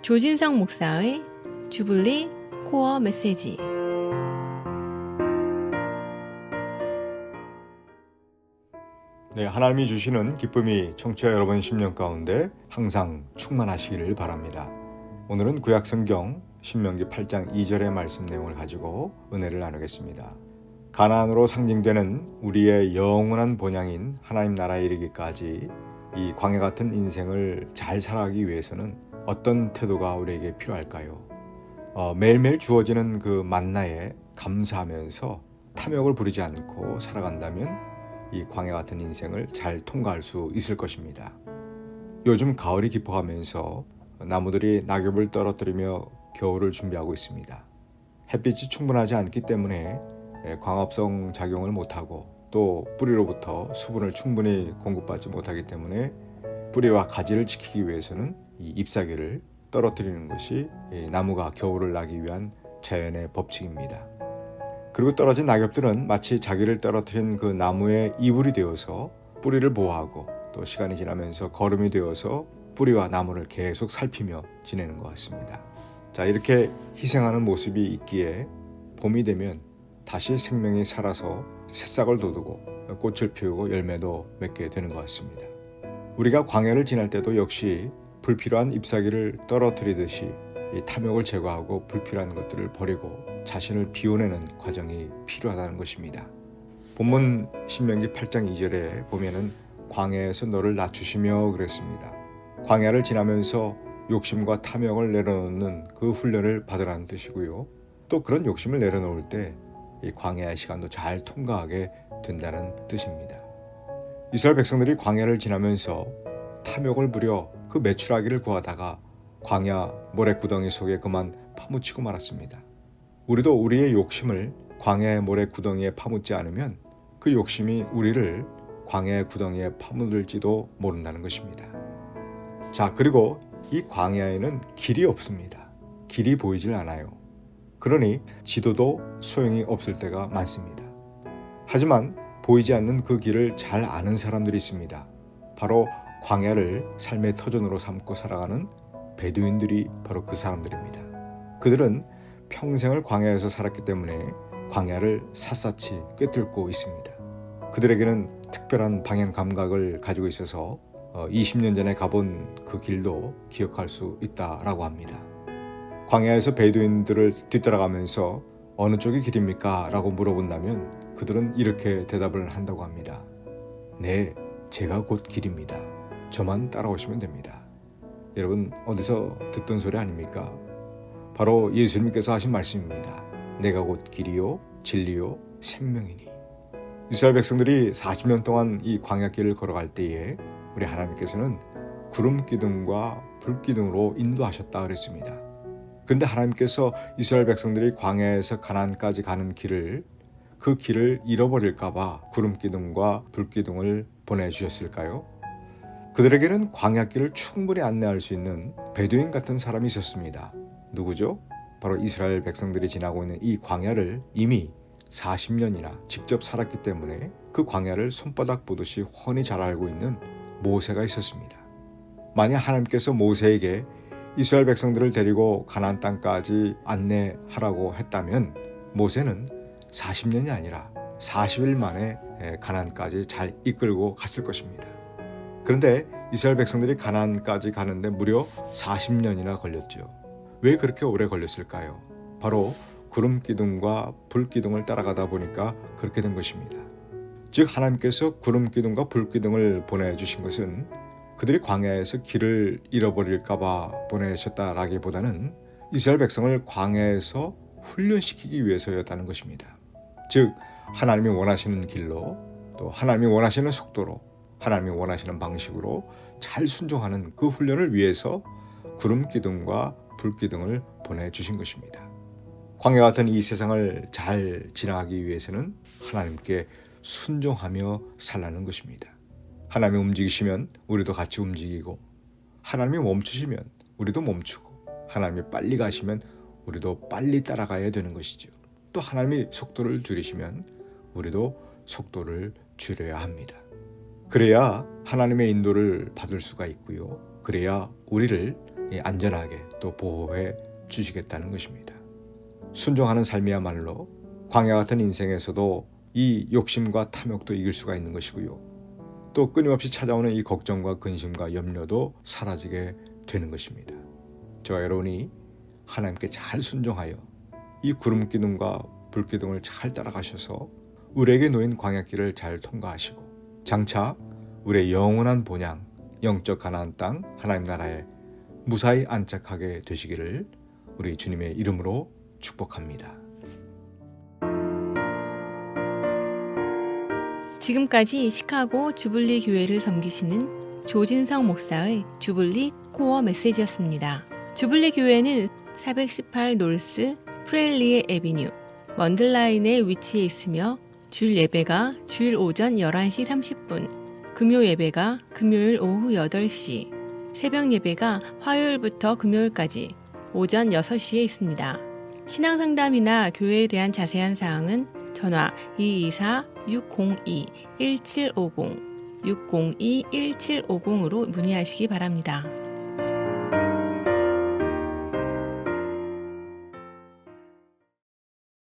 조진성 목사의 주블리 코어 메시지. 네, 하나님이 주시는 기쁨이 청취자 여러분 심령 가운데 항상 충만하시기를 바랍니다. 오늘은 구약성경 신명기 8장 2절의 말씀 내용을 가지고 은혜를 나누겠습니다. 가나안으로 상징되는 우리의 영원한 본향인 하나님 나라에 이르기까지 이 광야 같은 인생을 잘 살아가기 위해서는 어떤 태도가 우리에게 필요할까요? 매일매일 주어지는 그 만나에 감사하면서 탐욕을 부리지 않고 살아간다면 이 광야 같은 인생을 잘 통과할 수 있을 것입니다. 요즘 가을이 깊어가면서 나무들이 낙엽을 떨어뜨리며 겨울을 준비하고 있습니다. 햇빛이 충분하지 않기 때문에 광합성 작용을 못하고 또 뿌리로부터 수분을 충분히 공급받지 못하기 때문에 뿌리와 가지를 지키기 위해서는 이 잎사귀를 떨어뜨리는 것이 나무가 겨울을 나기 위한 자연의 법칙입니다. 그리고 떨어진 낙엽들은 마치 자기를 떨어뜨린 그 나무의 이불이 되어서 뿌리를 보호하고 또 시간이 지나면서 거름이 되어서 뿌리와 나무를 계속 살피며 지내는 것 같습니다. 자, 이렇게 희생하는 모습이 있기에 봄이 되면 다시 생명이 살아서 새싹을 돋우고 꽃을 피우고 열매도 맺게 되는 것 같습니다. 우리가 광야를 지날 때도 역시 불필요한 잎사귀를 떨어뜨리듯이 이 탐욕을 제거하고 불필요한 것들을 버리고 자신을 비워내는 과정이 필요하다는 것입니다. 본문 신명기 8장 2절에 보면은 광야에서 너를 낮추시며 그랬습니다. 광야를 지나면서 욕심과 탐욕을 내려놓는 그 훈련을 받으라는 뜻이고요. 또 그런 욕심을 내려놓을 때 이 광야의 시간도 잘 통과하게 된다는 뜻입니다. 이스라엘 백성들이 광야를 지나면서 탐욕을 부려 그 메추라기를 구하다가 광야 모래구덩이 속에 그만 파묻히고 말았습니다. 우리도 우리의 욕심을 광야의 모래구덩이에 파묻지 않으면 그 욕심이 우리를 광야의 구덩이에 파묻을지도 모른다는 것입니다. 자, 그리고 이 광야에는 길이 없습니다. 길이 보이질 않아요. 그러니 지도도 소용이 없을 때가 많습니다. 하지만 보이지 않는 그 길을 잘 아는 사람들이 있습니다. 바로 광야를 삶의 터전으로 삼고 살아가는 베두인들이 바로 그 사람들입니다. 그들은 평생을 광야에서 살았기 때문에 광야를 샅샅이 꿰뚫고 있습니다. 그들에게는 특별한 방향 감각을 가지고 있어서 20년 전에 가본 그 길도 기억할 수 있다라고 합니다. 광야에서 베두인들을 뒤따라가면서 어느 쪽이 길입니까? 라고 물어본다면 그들은 이렇게 대답을 한다고 합니다. 네, 제가 곧 길입니다. 저만 따라오시면 됩니다. 여러분, 어디서 듣던 소리 아닙니까? 바로 예수님께서 하신 말씀입니다. 내가 곧 길이요 진리요 생명이니. 이스라엘 백성들이 40년 동안 이 광야길을 걸어갈 때에 우리 하나님께서는 구름 기둥과 불 기둥으로 인도하셨다 그랬습니다. 그런데 하나님께서 이스라엘 백성들이 광야에서 가나안까지 가는 그 길을 잃어버릴까 봐 구름 기둥과 불 기둥을 보내주셨을까요? 그들에게는 광야길을 충분히 안내할 수 있는 베두인 같은 사람이 있었습니다. 누구죠? 바로 이스라엘 백성들이 지나고 있는 이 광야를 이미 40년이나 직접 살았기 때문에 그 광야를 손바닥 보듯이 훤히 잘 알고 있는 모세가 있었습니다. 만약 하나님께서 모세에게 이스라엘 백성들을 데리고 가나안 땅까지 안내하라고 했다면 모세는 40년이 아니라 40일 만에 가나안까지 잘 이끌고 갔을 것입니다. 그런데 이스라엘 백성들이 가나안까지 가는데 무려 40년이나 걸렸죠. 왜 그렇게 오래 걸렸을까요? 바로 구름 기둥과 불 기둥을 따라가다 보니까 그렇게 된 것입니다. 즉 하나님께서 구름 기둥과 불 기둥을 보내주신 것은 그들이 광야에서 길을 잃어버릴까 봐 보내셨다라기보다는 이스라엘 백성을 광야에서 훈련시키기 위해서였다는 것입니다. 즉 하나님이 원하시는 길로 또 하나님이 원하시는 속도로 하나님이 원하시는 방식으로 잘 순종하는 그 훈련을 위해서 구름 기둥과 불 기둥을 보내주신 것입니다. 광야 같은 이 세상을 잘 지나가기 위해서는 하나님께 순종하며 살라는 것입니다. 하나님이 움직이시면 우리도 같이 움직이고 하나님이 멈추시면 우리도 멈추고 하나님이 빨리 가시면 우리도 빨리 따라가야 되는 것이죠. 또 하나님이 속도를 줄이시면 우리도 속도를 줄여야 합니다. 그래야 하나님의 인도를 받을 수가 있고요. 그래야 우리를 안전하게 또 보호해 주시겠다는 것입니다. 순종하는 삶이야말로 광야 같은 인생에서도 이 욕심과 탐욕도 이길 수가 있는 것이고요. 또 끊임없이 찾아오는 이 걱정과 근심과 염려도 사라지게 되는 것입니다. 저와 여러분이 하나님께 잘 순종하여 이 구름 기둥과 불 기둥을 잘 따라가셔서 우리에게 놓인 광야길을 잘 통과하시고 장차 우리의 영원한 본향 영적 가나안 땅 하나님 나라에 무사히 안착하게 되시기를 우리 주님의 이름으로 축복합니다. 지금까지 시카고 주블리 교회를 섬기시는 조진성 목사의 주블리 코어 메시지였습니다. 주블리 교회는 418 노스 프레일리에 에비뉴 먼들라인에 위치해 있으며 주일 예배가 주일 오전 11시 30분, 금요 예배가 금요일 오후 8시, 새벽 예배가 화요일부터 금요일까지 오전 6시에 있습니다. 신앙상담이나 교회에 대한 자세한 사항은 전화 224-602-1750, 602-1750으로 문의하시기 바랍니다.